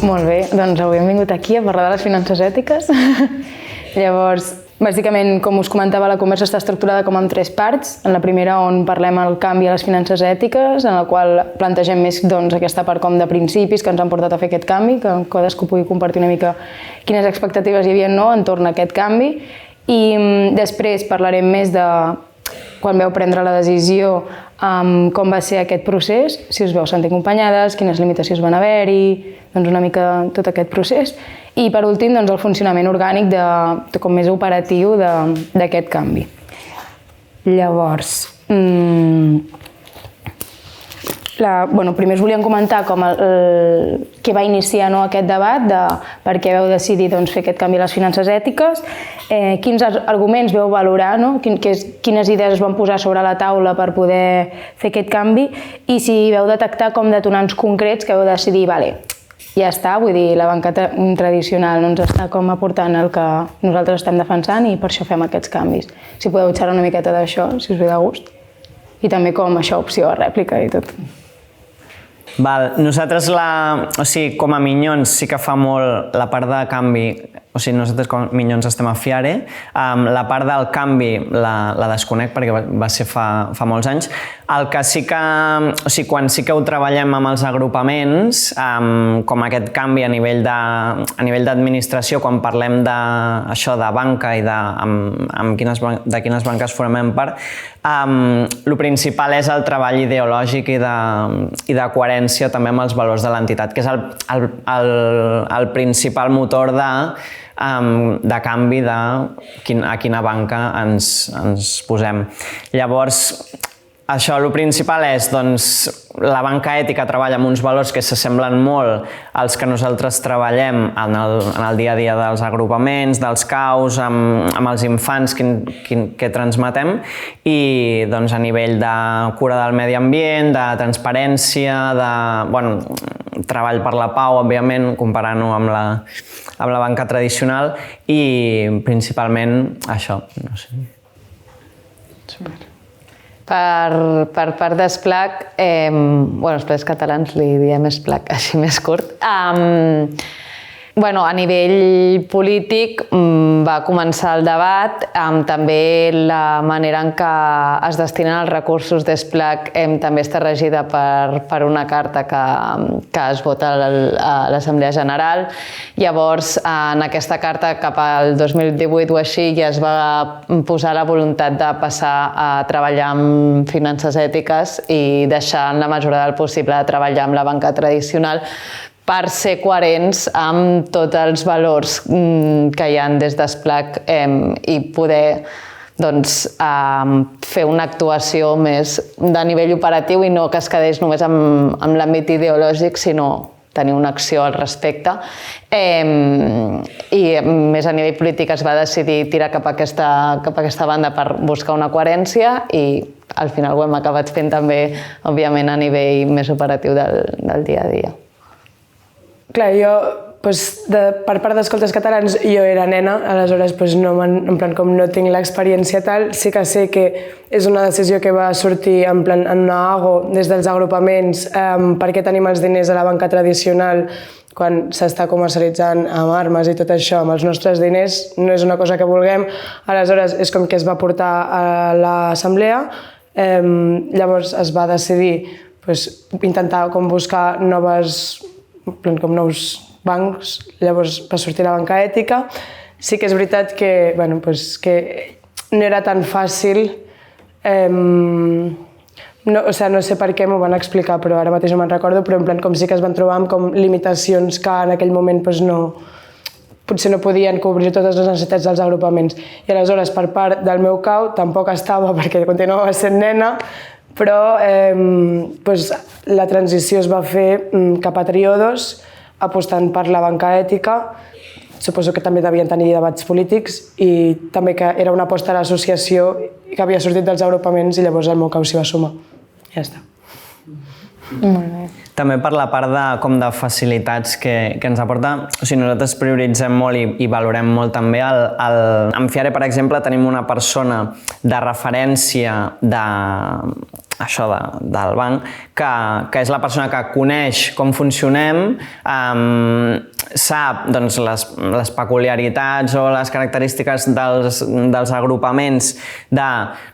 Molt bé, doncs avui hem vingut aquí a parlar de les finances ètiques. Llavors, bàsicament, com us comentava, la conversa està estructurada com en 3 parts. En la primera, on parlem el canvi a les finances ètiques, en la qual plantegem més aquesta part com de principis que ens han portat a fer aquest canvi, que cadascú pugui compartir una mica quines expectatives hi havia entorn a aquest canvi. I després parlarem més de quan veu prendre la decisió, com va ser aquest procés, si us veu sentir acompanyades, quines limitacions van haver-hi, doncs una mica tot aquest procés. I per últim, doncs el funcionament orgànic com més operatiu d'aquest canvi. Llavors, primer us volíem comentar què va iniciar aquest debat de per què vau decidir fer aquest canvi a les finances ètiques, quins arguments vau valorar, quines idees es van posar sobre la taula per poder fer aquest canvi i si vau detectar com detonants concrets que vau decidir, ja està, vull dir, la banca tradicional no ens està com aportant el que nosaltres estem defensant i per això fem aquests canvis. Si podeu xerrar una miqueta d'això, si us ve de gust. I també com això, opció a rèplica i tot. Nosaltres, com a Minyons, sí que fa molt la part de canvi, nosaltres com a Minyons estem a Fiare, la part del canvi la desconec perquè va ser fa molts anys. El que sí que, quan sí que ho treballem amb els agrupaments, com aquest canvi a nivell d'administració, quan parlem d'això de banca i de quines banques formem part, el principal és el treball ideològic i de coherència també amb els valors de l'entitat, que és el principal motor de canvi a quina banca ens posem. Llavors, això, el principal és, la banca ètica treballa amb uns valors que s'assemblen molt als que nosaltres treballem en el dia a dia dels agrupaments, dels caus, amb els infants que transmetem i a nivell de cura del medi ambient, de transparència, de treball per la pau, òbviament, comparant-ho amb la banca tradicional i principalment això, no sé. Super. Per part d'Esplac, els plans catalans li diem Esplac, així més curt. A nivell polític va començar el debat amb també la manera en què es destinen els recursos d'Esplac també està regida per una carta que es vota a l'Assemblea General. Llavors, en aquesta carta, cap al 2018 o així, ja es va posar la voluntat de passar a treballar amb finances ètiques i deixar, en la mesura del possible, de treballar amb la banca tradicional per ser coherents amb tots els valors que hi ha des d'Esplac i poder fer una actuació més de nivell operatiu i no que es quedés només amb l'àmbit ideològic, sinó tenir una acció al respecte. I més a nivell polític es va decidir tirar cap a aquesta banda per buscar una coherència i al final ho hem acabat fent també, òbviament, a nivell més operatiu del dia a dia. Clar, jo, per part d'Escoltes Catalans, jo era nena, aleshores com no tinc l'experiència tal, sí que sé que és una decisió que va sortir en una AGO des dels agrupaments, per què tenim els diners a la banca tradicional quan s'està comercialitzant amb armes i tot això, amb els nostres diners, no és una cosa que vulguem, aleshores és com que es va portar a l'assemblea, llavors es va decidir intentar buscar nous bancs, llavors va sortir la banca ètica. Sí que és veritat que no era tan fàcil, no sé per què m'ho van explicar, però ara mateix no me'n recordo, però com sí que es van trobar amb limitacions que en aquell moment potser no podien cobrir totes les necessitats dels agrupaments. I aleshores, per part del meu cau, tampoc estava perquè continuava sent nena, però la transició es va fer cap a Triodos, apostant per la banca ètica. Suposo que també devien tenir debats polítics i també que era una aposta a l'associació que havia sortit dels agrupaments i llavors el meu cau s'hi va sumar. Ja està. Molt bé. També per la part de facilitats que ens aporta, o sigui, nosaltres prioritzem molt i valorem molt també en Fiare, per exemple, tenim una persona de referència del banc, que és la persona que coneix com funcionem, sap doncs, les peculiaritats o les característiques dels agrupaments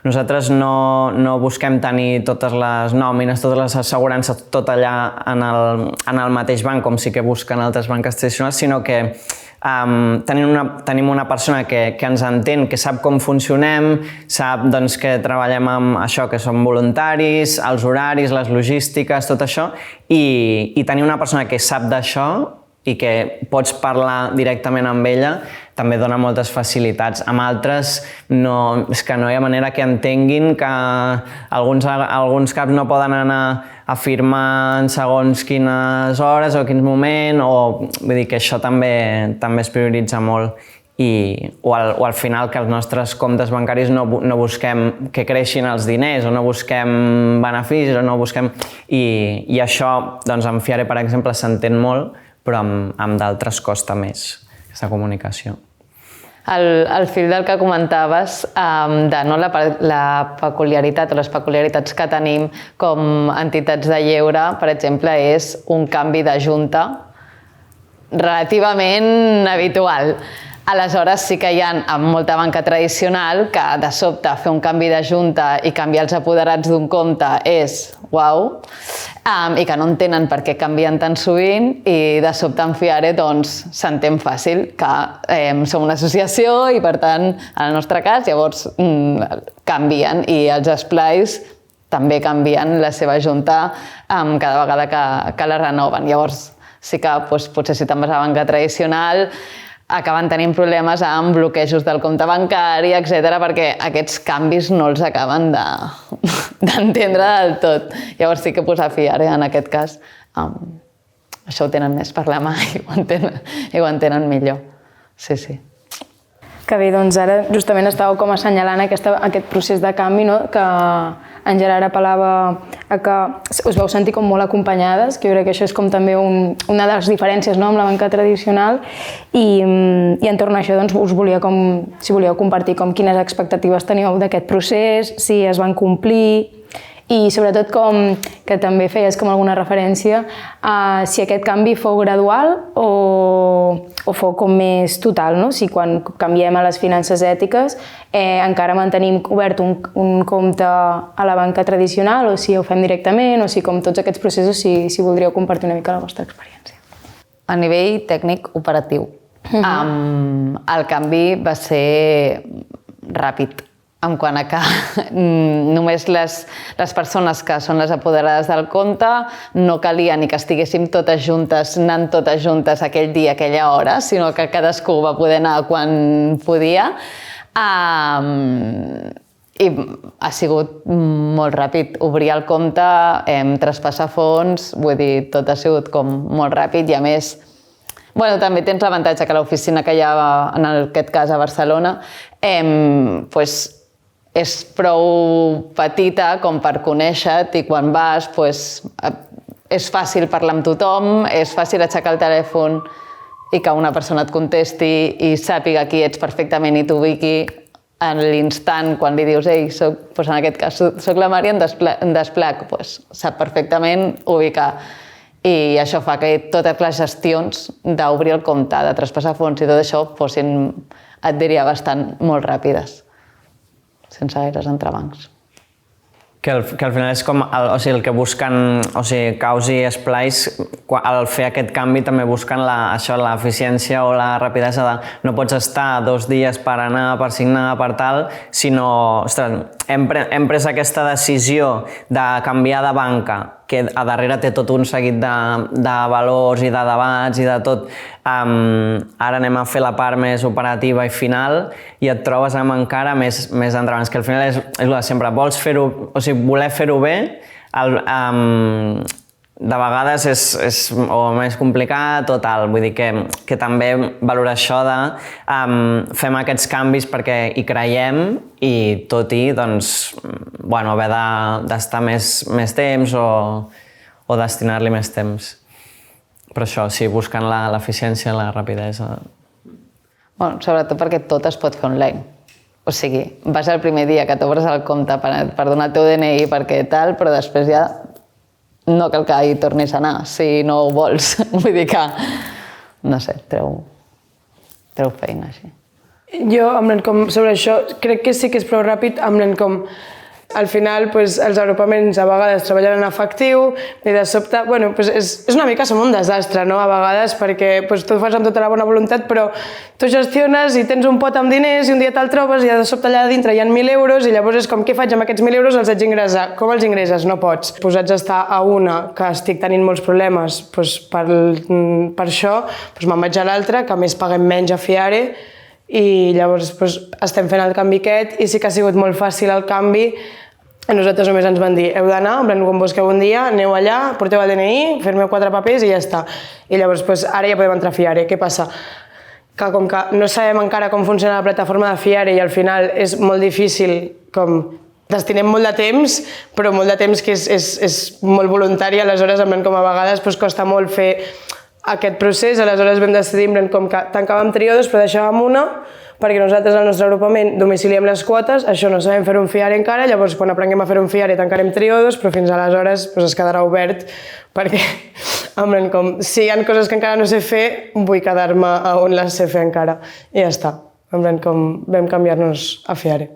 nosaltres no busquem tenir totes les nòmines, totes les assegurances, tot allà en el mateix banc, com sí que busquen altres banques tradicionals, sinó que tenim una persona que ens entén, que sap com funcionem, sap doncs, que treballem amb això, que som voluntaris, els horaris, les logístiques, tot això, i tenir una persona que sap d'això i que pots parlar directament amb ella també dona moltes facilitats. Amb altres és que no hi ha manera que entenguin que alguns caps no poden anar a firmar en segons quines hores o quins moments, vull dir que això també es prioritza molt. O al final que els nostres comptes bancaris no busquem que creixin els diners o no busquem beneficis o no busquem... I això, doncs, en Fiare, per exemple, s'entén molt, però amb d'altres costa més, aquesta comunicació. Al fil del que comentaves, la peculiaritat o les peculiaritats que tenim com entitats de lleure, per exemple, és un canvi de junta relativament habitual. Aleshores sí que hi ha amb molta banca tradicional que de sobte fer un canvi de junta i canviar els apoderats d'un compte és uau, i que no entenen per què canvien tan sovint, i de sobte en Fiare s'entén fàcil que som una associació i per tant, en el nostre cas, llavors canvien i els esplais també canvien la seva junta cada vegada que la renoven. Llavors sí que potser si te'n vas a la banca tradicional acaben tenint problemes amb bloquejos del compte bancari, etc., perquè aquests canvis no els acaben d'entendre del tot. Llavors sí que a Fiare, en aquest cas, això ho tenen més per la mà i ho entenen millor. Sí, sí. Que bé, doncs ara justament estàveu com assenyalant aquest procés de canvi, no? Que en Gerard apel·lava a que us vau sentir com molt acompanyades, que jo crec que això és com també una de les diferències, no?, amb la banca tradicional, i entorn a això doncs, us volia si volíeu compartir quines expectatives teníeu d'aquest procés, si es van complir, i sobretot que també feies com alguna referència a si aquest canvi fou gradual o fou com més total, no? Si quan canviem a les finances ètiques encara mantenim obert un compte a la banca tradicional o si ho fem directament o si com tots aquests processos si voldríeu compartir una mica la vostra experiència. A nivell tècnic operatiu, el canvi va ser ràpid, en quant a que només les persones que són les apoderades del compte no calia ni que estiguéssim totes juntes, anant totes juntes aquell dia, aquella hora, sinó que cadascú va poder anar quan podia. I ha sigut molt ràpid. Obrir el compte, traspassar fons, vull dir, tot ha sigut com molt ràpid i a més també tens l'avantatge que l'oficina que hi ha, en aquest cas a Barcelona, és prou petita com per conèixer-te i quan vas és fàcil parlar amb tothom, és fàcil aixecar el telèfon i que una persona et contesti i sàpiga qui ets perfectament i t'ubiqui en l'instant quan li dius ei, en aquest cas soc la Mària en Desplac, sap perfectament ubicar. I això fa que totes les gestions d'obrir el compte, de traspassar fons i tot això fossin, et diria, bastant molt ràpides, sense gaires entrebancs. Que al final és com el que busquen, Caus i Splice, al fer aquest canvi també busquen l'eficiència o la rapidesa de no pots estar 2 dies per anar, per signar, per tal, sinó, hem pres aquesta decisió de canviar de banca, que a darrere té tot un seguit de valors i de debats i de tot. Ara anem a fer la part més operativa i final i et trobes amb encara més entrebancs, que al final és el de sempre. Vols fer-ho, voler fer-ho bé, de vegades és més complicat o tal. Vull dir que també valora això de fem aquests canvis perquè hi creiem i tot i haver d'estar més temps o o destinar-li més temps. Però això, sí, buscant l'eficiència, la rapidesa. Bueno, sobretot perquè tot es pot fer online. O sigui, vas el primer dia que t'obres el compte per donar el teu DNI, perquè tal, però després ja no cal que hi tornis a anar, si no ho vols. Vull dir que, no sé, treu feina així. Jo, sobre això, crec que sí que és prou ràpid, al final els agrupaments a vegades treballen en efectiu i de sobte, és una mica som un desastre, no? A vegades, perquè tu ho fas amb tota la bona voluntat, però tu gestiones i tens un pot amb diners i un dia te'l trobes i de sobte allà dintre hi ha 1.000 euros i llavors és com, què faig amb aquests 1.000 euros? Els haig d'ingressar. Com els ingresses? No pots. Posats a estar a una que estic tenint molts problemes per això, me'n vaig a l'altra, que a més paguem menys a Fiare, i llavors estem fent el canvi aquest i sí que ha sigut molt fàcil el canvi. A nosaltres només ens van dir, heu d'anar, quan busqueu un dia, aneu allà, porteu el DNI, firmeu 4 papers i ja està. I llavors ara ja podem entrar a Fiare. Què passa? Que com que no sabem encara com funciona la plataforma de Fiare i al final és molt difícil, destinem molt de temps, però molt de temps que és molt voluntari, aleshores com a vegades costa molt fer aquest procés, aleshores vam decidir com que tancàvem triodos però deixàvem una, perquè nosaltres al nostre agrupament domiciliem les quotes, això no sabem fer un Fiare encara, llavors quan aprenguem a fer un Fiare tancarem triodos, però fins aleshores es quedarà obert, perquè si hi ha coses que encara no sé fer, vull quedar-me a on les sé fer encara, i ja està. Vam canviar-nos a Fiare,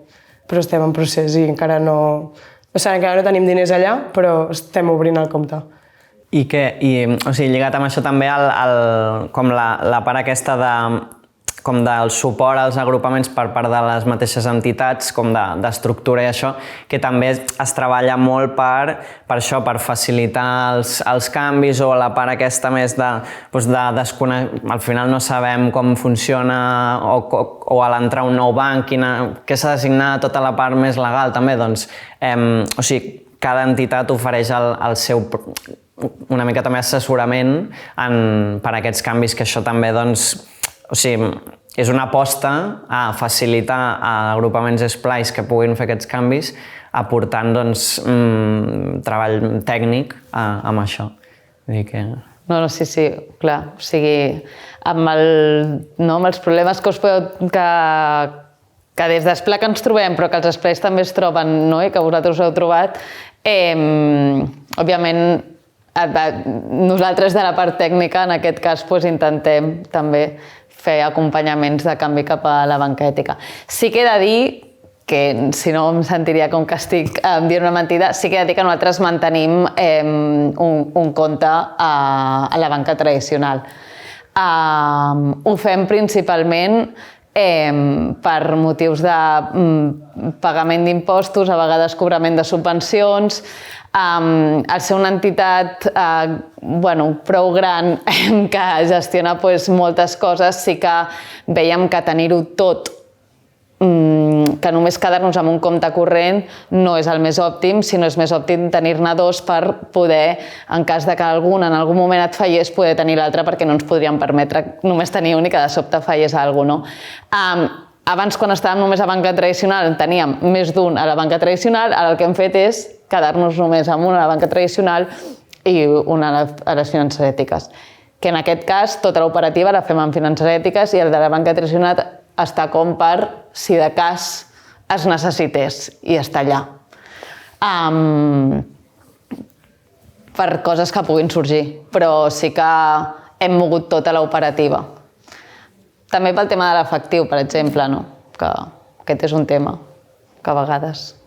però estem en procés i encara no tenim diners allà, però estem obrint el compte. I lligat amb això també com la part aquesta del suport als agrupaments per part de les mateixes entitats, com d'estructura i això, que també es treballa molt per això, per facilitar els canvis o la part aquesta més de desconèixer. Al final no sabem com funciona o a l'entrar a un nou banc, què s'ha d'asignar, tota la part més legal també, cada entitat ofereix el seu una mica també assessorament per a aquests canvis, que això també és una aposta a facilitar a agrupaments Splice que puguin fer aquests canvis, aportant treball tècnic amb això. No, sí, clar. O sigui, amb els problemes que des d'Esplac ens trobem, però que els Splice també es troben, i que vosaltres heu trobat, òbviament nosaltres de la part tècnica, en aquest cas, intentem també fer acompanyaments de canvi cap a la banca ètica. Sí que he de dir que, si no em sentiria com que estic dient una mentida, sí que he de dir que nosaltres mantenim un compte a la banca tradicional. Ho fem principalment per motius de pagament d'impostos, a vegades cobrament de subvencions. Al ser una entitat prou gran que gestiona moltes coses, sí que veiem que tenir-ho tot, que només quedar-nos amb un compte corrent no és el més òptim, sinó és més òptim tenir-ne dos per poder, en cas de que algun en algun moment et fallés, poder tenir l'altre, perquè no ens podríem permetre només tenir un i que de sobte fallés alguna cosa. Abans, quan estàvem només a banca tradicional, teníem més d'un a la banca tradicional, ara el que hem fet és quedar-nos només amb una a la banca tradicional i una a les finances ètiques. Que en aquest cas, tota l'operativa la fem en finances ètiques i el de la banca tradicional està com per, si de cas es necessités, i està allà. Per coses que puguin sorgir, però sí que hem mogut tota l'operativa. També pel tema de l'efectiu, per exemple, que aquest és un tema que a vegades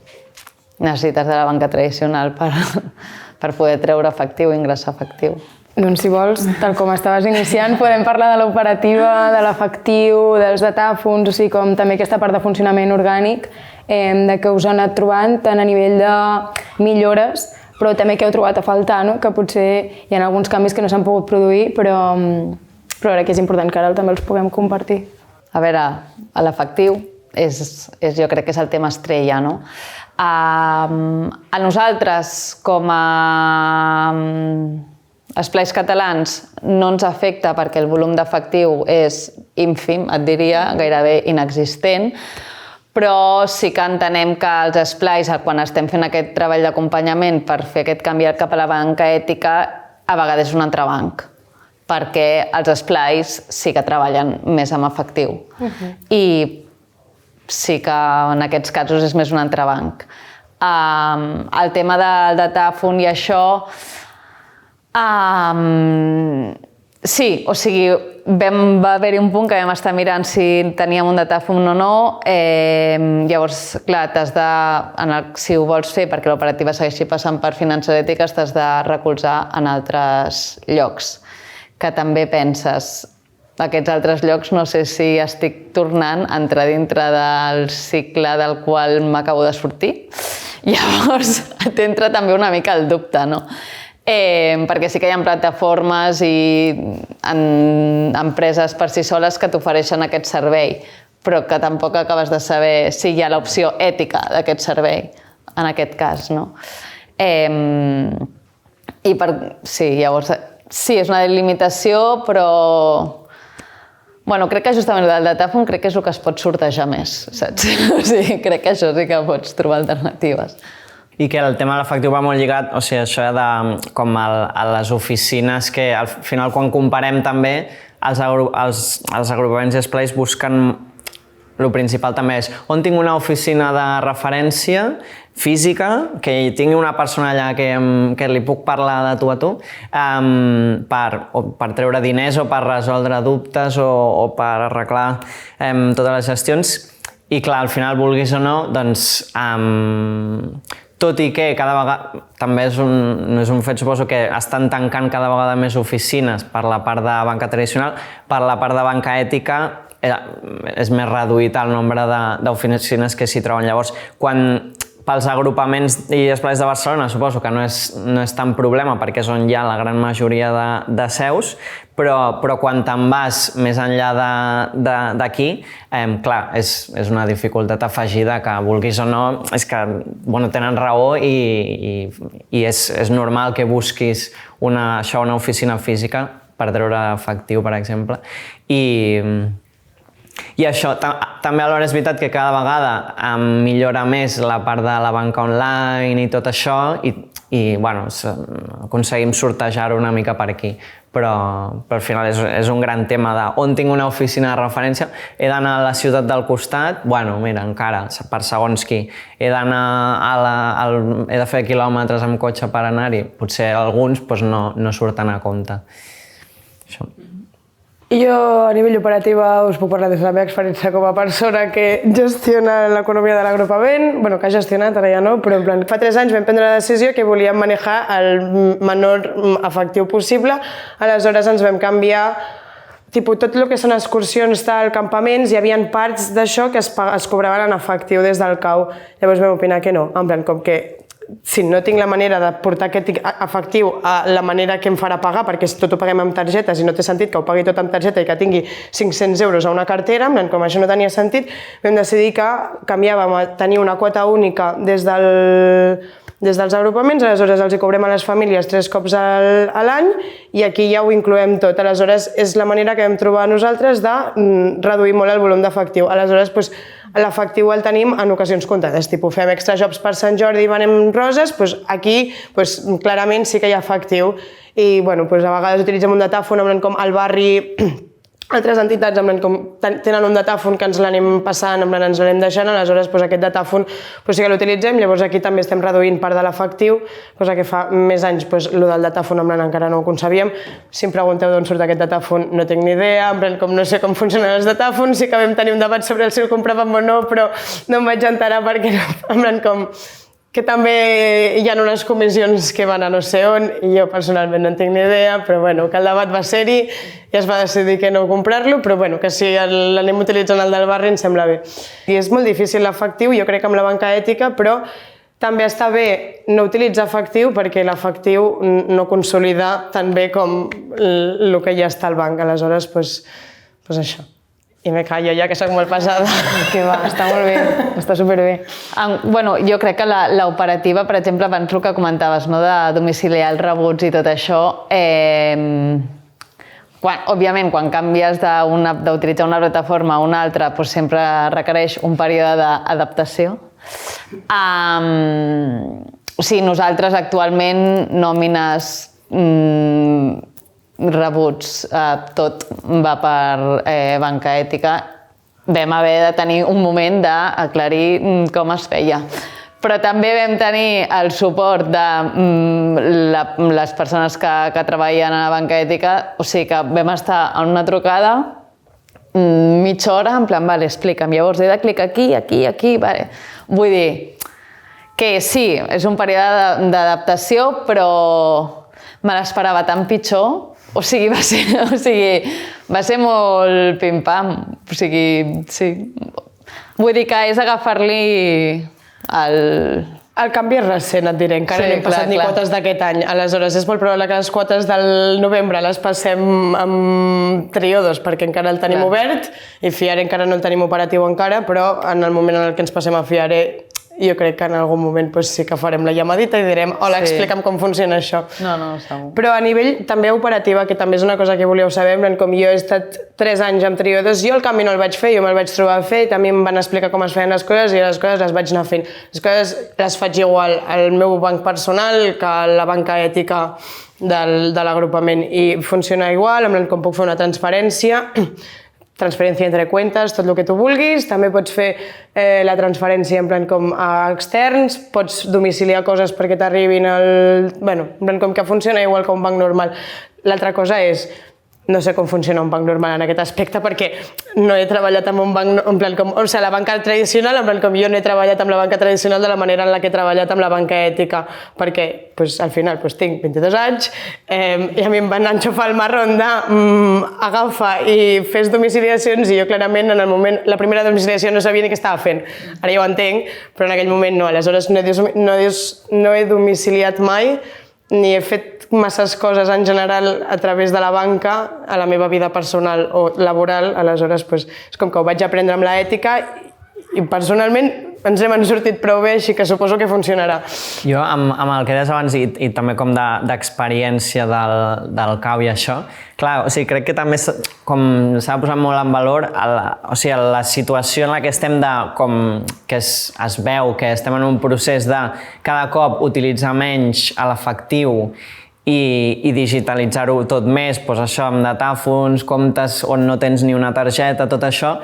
necessites de la banca tradicional per poder treure efectiu i ingressar efectiu. Doncs si vols, tal com estaves iniciant, podem parlar de l'operativa, de l'efectiu, dels datàfons, o sigui, com també aquesta part de funcionament orgànic, de què us heu anat trobant, tant a nivell de millores, però també que heu trobat a faltar, que potser hi ha alguns canvis que no s'han pogut produir, però crec que és important que ara també els puguem compartir. A veure, l'efectiu jo crec que és el tema estrella, no? A nosaltres, com a Splice catalans, no ens afecta perquè el volum d'efectiu és ínfim, et diria, gairebé inexistent, però sí que entenem que els esplais, quan estem fent aquest treball d'acompanyament per fer aquest canvi cap a la banca ètica, a vegades és un entrebanc, perquè els esplais sí que treballen més amb efectiu. I sí que en aquests casos és més un entrebanc. El tema del datàfon i això... Sí, o sigui, va haver-hi un punt que vam estar mirant si teníem un datàfon o no. Llavors, clar, si ho vols fer perquè l'operativa segueixi passant per finances ètiques, t'has de recolzar en altres llocs, que també penses, aquests altres llocs no sé si estic tornant a entrar dintre del cicle del qual m'acabo de sortir. Llavors, t'entra també una mica el dubte, no? Perquè sí que hi ha plataformes i empreses per si soles que t'ofereixen aquest servei, però que tampoc acabes de saber si hi ha l'opció ètica d'aquest servei, en aquest cas, no? Llavors, sí, és una delimitació, però... Bueno, crec que justament el del datàfon crec que és el que es pot sortejar més, saps? O sigui, crec que això sí que pots trobar alternatives. I que el tema de l'efectiu va molt lligat, o sigui, això de com a les oficines, que al final quan comparem també els agrupaments i esplais busquen, el principal també és on tinc una oficina de referència física, que hi tingui una persona allà que li puc parlar de tu a tu, per treure diners o per resoldre dubtes o per arreglar totes les gestions. I clar, al final, vulguis o no, doncs tot i que cada vegada, també no és un fet, suposo que estan tancant cada vegada més oficines per la part de banca tradicional, per la part de banca ètica és més reduït el nombre d'oficines que s'hi troben. Llavors, pels agrupaments i esplais de Barcelona suposo que no és tan problema perquè és on hi ha la gran majoria de seus, però quan te'n vas més enllà d'aquí, clar, és una dificultat afegida que vulguis o no, és que tenen raó i és normal que busquis una oficina física per treure efectiu, per exemple. I això, també alhora és veritat que cada vegada millora més la part de la banca online i tot això i aconseguim sortejar-ho una mica per aquí. Però al final és un gran tema de on tinc una oficina de referència, he d'anar a la ciutat del costat, mira, encara, per segons qui, he de fer quilòmetres amb cotxe per anar-hi, potser alguns no surten a compte. Això. Jo, a nivell operativa, us puc parlar des de la meva experiència com a persona que gestiona l'economia de l'agrupament, que ha gestionat, ara ja no, però en plan, fa 3 anys vam prendre la decisió que volíem manejar el menor efectiu possible, aleshores ens vam canviar tot el que són excursions tal, campaments, hi havia parts d'això que es cobraven en efectiu des del CAU. Llavors vam opinar que no, en plan, com que si no tinc la manera de portar aquest efectiu a la manera que em farà pagar, perquè tot ho paguem amb targetes i no té sentit que ho pagui tot amb targeta i que tingui 500 euros a una cartera, com això no tenia sentit, vam decidir que canviàvem a tenir una quota única des dels agrupaments, aleshores els hi cobrem a les famílies 3 cops a l'any i aquí ja ho incloem tot. Aleshores és la manera que vam trobar nosaltres de reduir molt el volum d'efectiu. Aleshores l'efectiu el tenim en ocasions comptades, tipus fem extra jobs per Sant Jordi i venem roses, aquí clarament sí que hi ha efectiu i a vegades utilitzem un datàfon com al barri, altres entitats tenen un datàfon que ens l'anem passant, ens l'anem deixant, aleshores aquest datàfon sí que l'utilitzem, llavors aquí també estem reduint part de l'efectiu, cosa que fa més anys el del datàfon encara no ho concebíem. Si em pregunteu d'on surt aquest datàfon, no tinc ni idea, no sé com funcionen els datàfons, sí que vam tenir un debat sobre si el compràvem o no, però no em vaig enterar perquè que també hi ha unes comissions que van a no sé on i jo personalment no en tinc ni idea, però que el debat va ser-hi i es va decidir que no comprar-lo, però que si l'anem utilitzant el del barri ens sembla bé. I és molt difícil l'efectiu, jo crec que amb la banca ètica, però també està bé no utilitzar efectiu perquè l'efectiu no consolida tan bé com el que ja està al banc, aleshores això. I me callo ja, que soc molt pesada. Que va, està molt bé, està superbé. Jo crec que l'operativa, per exemple, abans el que comentaves, de domiciliar els rebuts i tot això, òbviament, quan canvies d'utilitzar una plataforma a una altra, doncs sempre requereix un període d'adaptació. O sigui, nosaltres actualment nòmines, rebuts, tot va per banca ètica. Vam haver de tenir un moment d'aclarir com es feia. Però també vam tenir el suport de les persones que treballen a la banca ètica, o sigui que vam estar en una trucada mitja hora, en plan, vale, explica'm, llavors he de clicar aquí, aquí, aquí, vale. Vull dir que sí, és un període d'adaptació, però me l'esperava tan pitjor, o sigui, va ser molt pim-pam, o sigui, sí. Vull dir que és agafar-li el canvi és recent, et diré, encara no hem passat ni quotes d'aquest any. Aleshores, és molt probable que les quotes del novembre les passem amb Triodos, perquè encara el tenim obert, i Fiare encara no el tenim operatiu encara, però en el moment en el que ens passem a Fiare, jo crec que en algun moment sí que farem la llamadita i direm, hola, explica'm com funciona això. No, segur. Però a nivell també operativa, que també és una cosa que volíeu saber, com jo he estat 3 anys amb Triodos, jo el canvi no el vaig fer, jo me'l vaig trobar a fer, i també em van explicar com es feien les coses i les coses les vaig anar fent. Les coses les faig igual al meu banc personal que a la banca ètica de l'agrupament i funciona igual, com puc fer una transferència entre cuentes, tot el que tu vulguis. També pots fer la transferència en plan com a externs, pots domiciliar coses perquè t'arribin com que funciona igual que un banc normal. L'altra cosa és, no sé com funciona un banc normal en aquest aspecte perquè no he treballat amb un banc, en plan com, o sigui, la banca tradicional, en plan com jo no he treballat amb la banca tradicional de la manera en la que he treballat amb la banca ètica, perquè al final tinc 22 anys i a mi em van enxufar el marrón d'agafa i fes domiciliacions i jo clarament en el moment, la primera domiciliació no sabia ni què estava fent. Ara ja ho entenc, però en aquell moment no. Aleshores no he domiciliat mai ni he fet masses coses en general a través de la banca a la meva vida personal o laboral, aleshores és com que ho vaig aprendre amb l'ètica i personalment ens hem sortit prou bé, així que suposo que funcionarà. Jo, amb el que deies abans i també com d'experiència del cau i això, clar, o sigui, crec que també s'ha posat molt en valor la situació en la que estem que es veu que estem en un procés de cada cop utilitzar menys a l'efectiu i digitalitzar-ho tot més, doncs això, amb datàfons, comptes on no tens ni una targeta, tot això,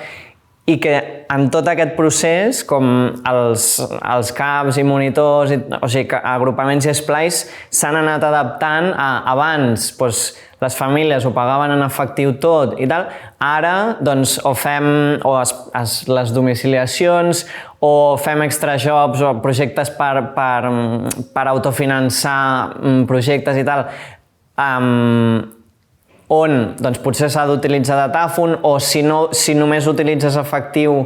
i que en tot aquest procés, com els caps i monitors, o sigui, agrupaments i esplais, s'han anat adaptant a abans, doncs, les famílies ho pagaven en efectiu tot i tal, ara doncs o fem les domiciliacions o fem extra jobs o projectes per autofinançar projectes i tal, on doncs, potser s'ha d'utilitzar datàfon o si només utilitzes efectiu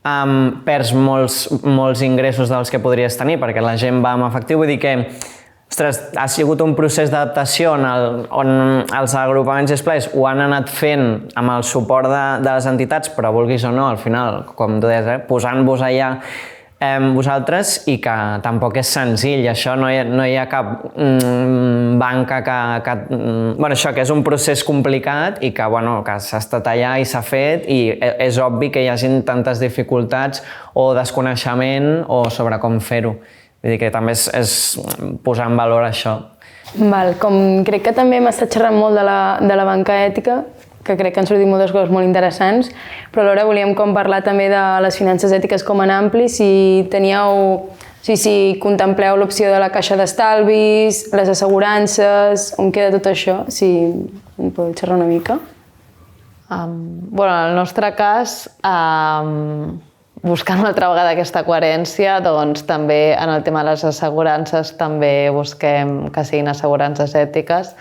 perds molts ingressos dels que podries tenir perquè la gent va amb efectiu. Vull dir que ha sigut un procés d'adaptació on els agrupaments i esplais ho han anat fent amb el suport de les entitats, però vulguis o no, al final, com tu deies, posant-vos allà vosaltres i que tampoc és senzill. Això no hi ha cap banca que... Bueno, això que és un procés complicat i que s'ha estat allà i s'ha fet i és obvi que hi hagin tantes dificultats o desconeixement o sobre com fer-ho. Vull dir que també és posar en valor això. Com crec que també hem estat xerrant molt de la banca ètica, que crec que han sortit moltes coses molt interessants, però alhora volíem parlar també de les finances ètiques com en ampli, si contempleu l'opció de la caixa d'estalvis, les assegurances, on queda tot això, si en podeu xerrar una mica. En el nostre cas, buscant una altra vegada aquesta coherència, doncs també en el tema de les assegurances també busquem que siguin assegurances ètiques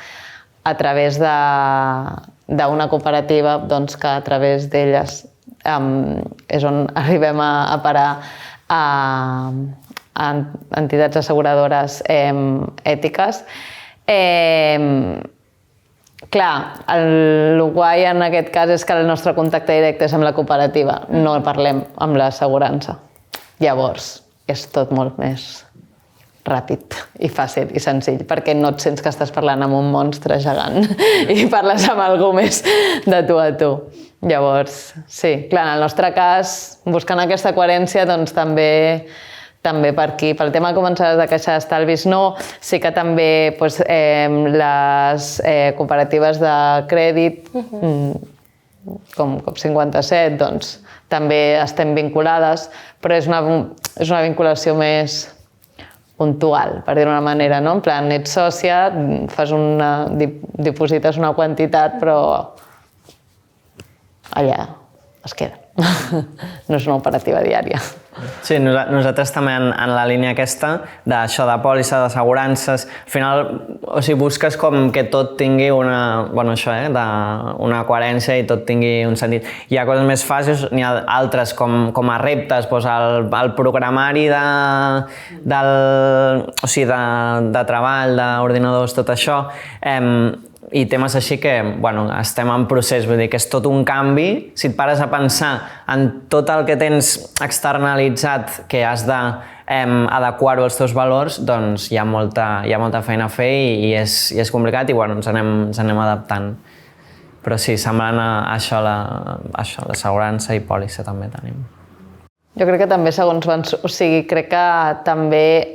a través d'una cooperativa que a través d'elles és on arribem a parar a entitats asseguradores ètiques. Clar, el guai en aquest cas és que el nostre contacte directe és amb la cooperativa, no parlem amb l'assegurança. Llavors, és tot molt més ràpid i fàcil i senzill, perquè no et sents que estàs parlant amb un monstre gegant i parles amb algú més de tu a tu. Llavors, sí, clar, en el nostre cas, buscant aquesta coherència, doncs també per aquí. Pel tema que començaves de caixa d'estalvis, no. Sí que també les cooperatives de crèdit, com COP57, doncs també estem vinculades, però és una vinculació més puntual, per dir-ho d'una manera, no? En plan, ets sòcia, diposites una quantitat, però allà es queda. No és una operativa diària. Sí, nosaltres també en la línia aquesta d'això de pòlissa, d'assegurances, al final, o sigui, busques com que tot tingui una coherència i tot tingui un sentit. Hi ha coses més fàcils, n'hi ha altres com a reptes, doncs el programari de treball, d'ordinadors, tot això, i temes així que, estem en procés, vull dir que és tot un canvi. Si et pares a pensar en tot el que tens externalitzat que has d'adequar-ho als teus valors, doncs hi ha molta feina a fer i és complicat i ens anem adaptant. Però sí, semblant a això, l'assegurança i pòlissa també tenim. Jo crec que també crec que també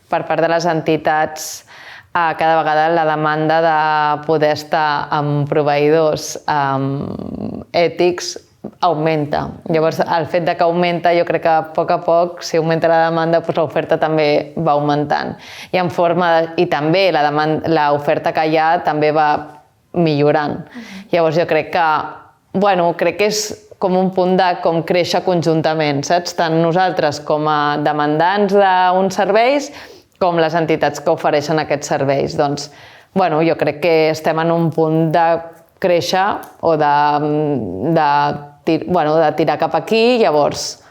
per part de les entitats cada vegada la demanda de poder estar amb proveïdors ètics augmenta. Llavors, el fet que augmenta, jo crec que a poc, si augmenta la demanda, doncs l'oferta també va augmentant. I també l'oferta que hi ha també va millorant. Llavors, jo crec que és com un punt de com créixer conjuntament, saps? Tant nosaltres com a demandants d'uns serveis, com les entitats que ofereixen aquests serveis. Doncs, jo crec que estem en un punt de créixer o de tirar cap aquí, llavors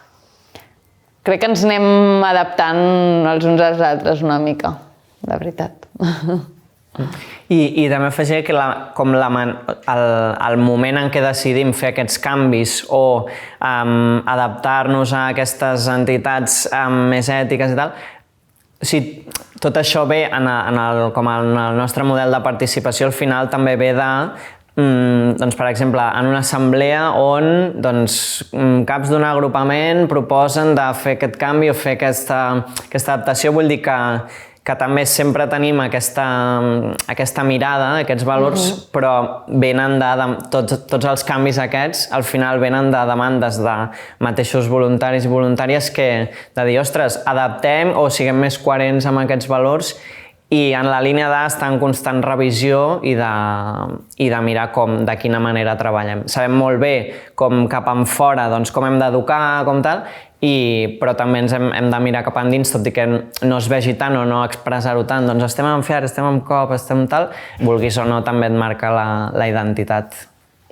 crec que ens anem adaptant els uns als altres una mica, de veritat. I també afegir que el moment en què decidim fer aquests canvis o adaptar-nos a aquestes entitats més ètiques i tal, tot això ve com en el nostre model de participació, al final també ve per exemple, en una assemblea on caps d'un agrupament proposen de fer aquest canvi o fer aquesta adaptació. Vull dir que també sempre tenim aquesta mirada, aquests valors, però venen tots els canvis aquests, al final venen de demandes de mateixos voluntaris i voluntàries de dir, ostres, adaptem o siguem més coherents amb aquests valors i en la línia d'estar en constant revisió i de mirar de quina manera treballem. Sabem molt bé com cap enfora, com hem d'educar, com tal, però també ens hem de mirar cap endins, tot i que no es vegi tant o no expressar-ho tant, doncs estem en FIAR, estem en COP, estem tal, vulguis o no també et marca la identitat.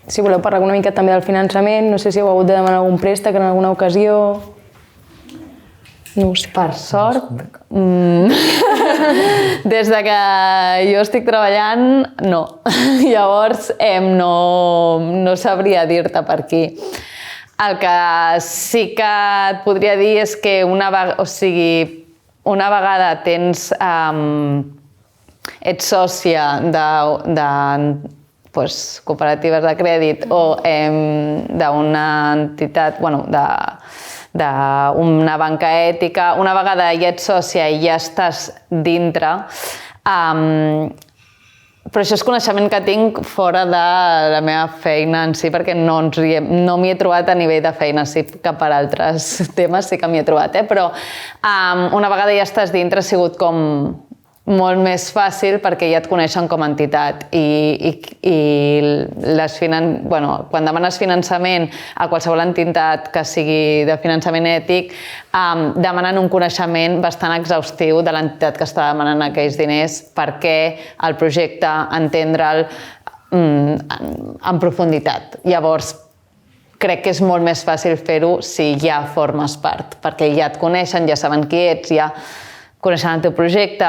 Si voleu parlar una mica també del finançament, no sé si heu hagut de demanar algun préstec en alguna ocasió. No ho sé. Per sort, des que jo estic treballant, no. Llavors, no sabria dir-te per aquí. El que sí que et podria dir és que una vegada ets sòcia de cooperatives de crèdit o d'una entitat, d'una banca ètica, una vegada ja ets sòcia i ja estàs dintre, però això és coneixement que tinc fora de la meva feina en si, perquè no m'hi he trobat a nivell de feina, sí que per altres temes sí que m'hi he trobat, però una vegada ja estàs dintre ha sigut com molt més fàcil perquè ja et coneixen com a entitat i quan demanes finançament a qualsevol entitat que sigui de finançament ètic, demanen un coneixement bastant exhaustiu de l'entitat que està demanant aquells diners, perquè el projecte, entendre'l en profunditat. Llavors, crec que és molt més fàcil fer-ho si ja formes part, perquè ja et coneixen, ja saben qui ets, ja coneixen el teu projecte,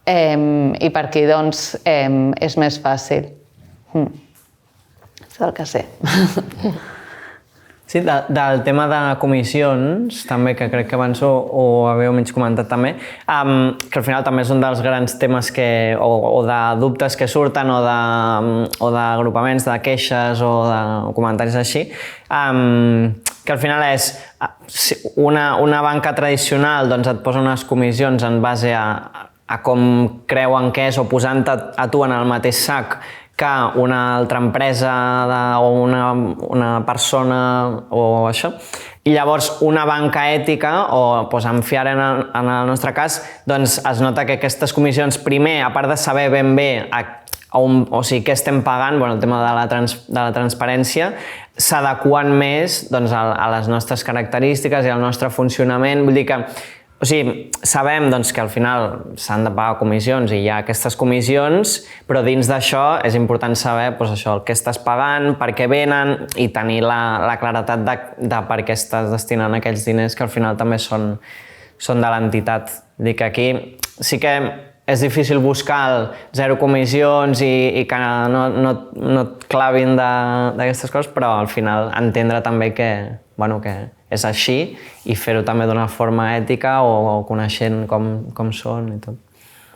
i per aquí doncs és més fàcil. És el que sé. Sí, del tema de comissions, també, que crec que abans ho havíeu menys comentat també, que al final també és un dels grans temes o de dubtes que surten o d'agrupaments de queixes o de comentaris així, que al final és una banca tradicional doncs et posa unes comissions en base a com creuen que és o posant a tu en el mateix sac que una altra empresa o una persona o això. I llavors una banca ètica, o en Fiare en el nostre cas, doncs es nota que aquestes comissions, primer, a part de saber ben bé què estem pagant, el tema de la transparència, s'adequen més a les nostres característiques i al nostre funcionament. Vull dir que sabem que al final s'han de pagar comissions i hi ha aquestes comissions, però dins d'això és important saber el que estàs pagant, per què venen i tenir la claretat de per què estàs destinant aquells diners que al final també són de l'entitat. Vull dir que aquí sí que és difícil buscar zero comissions i que no et clavin d'aquestes coses, però al final entendre també que és així i fer-ho també d'una forma ètica o coneixent com són i tot.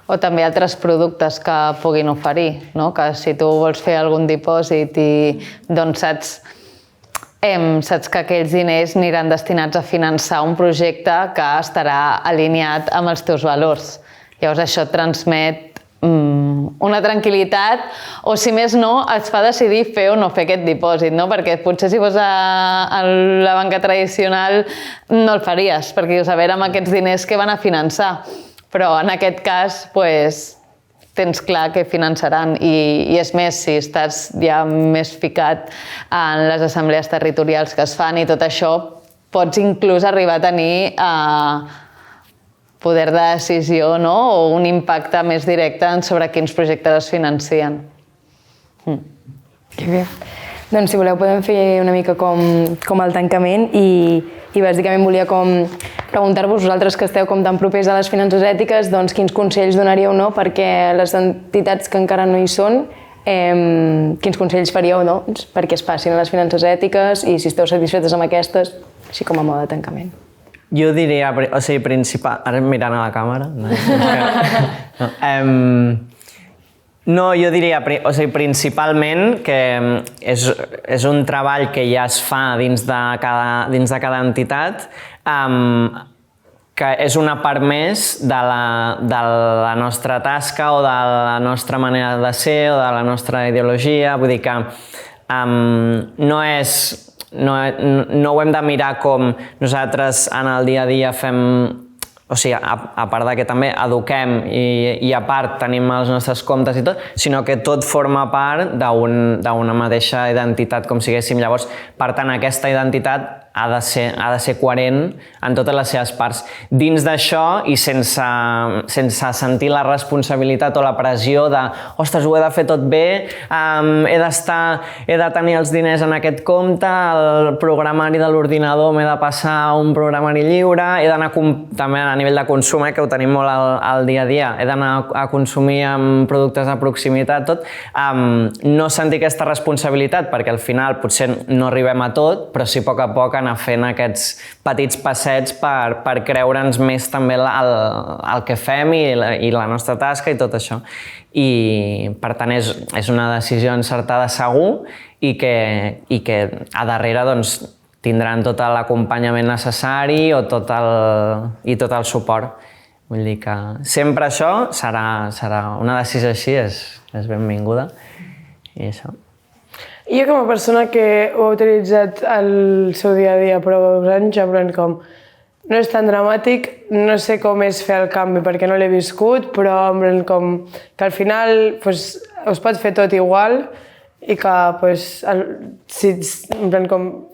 O també altres productes que puguin oferir, no? Que si tu vols fer algun dipòsit i doncs saps que aquells diners aniran destinats a finançar un projecte que estarà alineat amb els teus valors. Llavors això et transmet una tranquil·litat o, si més no, et fa decidir fer o no fer aquest dipòsit, no? Perquè potser si fos a la banca tradicional no el faries, perquè dius, a veure, amb aquests diners què van a finançar? Però en aquest cas tens clar què finançaran i és més, si estàs ja més ficat en les assemblees territorials que es fan i tot això, pots inclús arribar a tenir poder de decisió, no? O un impacte més directe sobre quins projectes es financen. Que bé. Doncs si voleu podem fer una mica com el tancament i bàsicament volia preguntar-vos, vosaltres que esteu tan propers a les finances ètiques, doncs quins consells donaríeu perquè les entitats que encara no hi són, quins consells faríeu perquè es passin a les finances ètiques i si esteu satisfetes amb aquestes, així com a mode de tancament? Jo diria, principal... Ara mirant a la càmera. Jo diria, principalment que és un treball que ja es fa dins de cada entitat, que és una part més de la nostra tasca o de la nostra manera de ser o de la nostra ideologia. Vull dir que no ho hem de mirar com nosaltres en el dia a dia fem, a part que també eduquem i a part tenim els nostres comptes i tot, sinó que tot forma part d'una mateixa identitat, com siguéssim. Llavors, per tant, aquesta identitat ha de ser coherent en totes les seves parts. Dins d'això i sense sentir la responsabilitat o la pressió de ostres, ho he de fer tot bé, he de tenir els diners en aquest compte, el programari de l'ordinador m'he de passar a un programari lliure, he d'anar també a nivell de consum, que ho tenim molt al dia a dia, he d'anar a consumir amb productes de proximitat, tot, no sentir aquesta responsabilitat, perquè al final potser no arribem a tot, però sí a poc a poc anar fent aquests petits passets per creure'ns més també el que fem i la nostra tasca i tot això. I per tant és una decisió encertada segur i que a darrere tindran tot l'acompanyament necessari i tot el suport. Vull dir que sempre això serà una decisió així, és benvinguda i això. Jo com a persona que ho ha utilitzat al seu dia a dia prou anys, no és tan dramàtic, no sé com és fer el canvi perquè no l'he viscut, però que al final us pot fer tot igual i que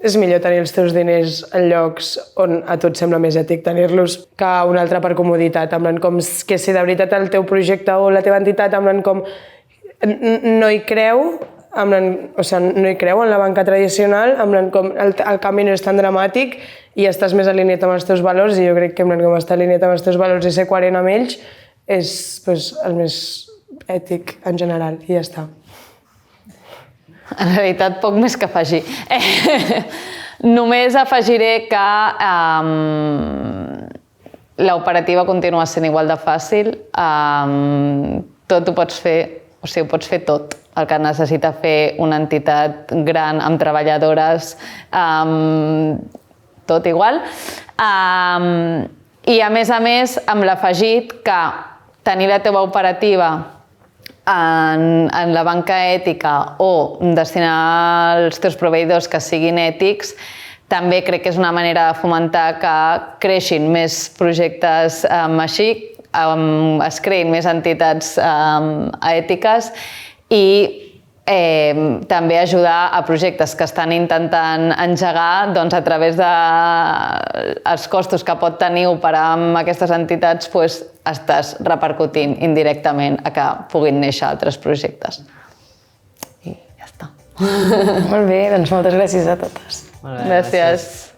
és millor tenir els teus diners en llocs on a tu et sembla més ètic tenir-los que un altre per comoditat, que si de veritat el teu projecte o la teva entitat no hi creu, no hi creu en la banca tradicional, el canvi no és tan dramàtic i estàs més alineat amb els teus valors i jo crec que estar alineat amb els teus valors i ser coherent amb ells és el més ètic en general i ja està. En realitat, poc més que afegir. Només afegiré que l'operativa continua sent igual de fàcil. Tot ho pots fer, o sigui, ho pots fer tot. El que necessita fer una entitat gran amb treballadores, tot igual. I a més, amb l'afegit que tenir la teva operativa en la banca ètica o destinar els teus proveïdors que siguin ètics, també crec que és una manera de fomentar que creixin més projectes així, es creïn més entitats ètiques i també ajudar a projectes que estan intentant engegar a través dels costos que pot tenir operar amb aquestes entitats, estàs repercutint indirectament a que puguin néixer altres projectes. I ja està. Molt bé, doncs moltes gràcies a totes. Gràcies.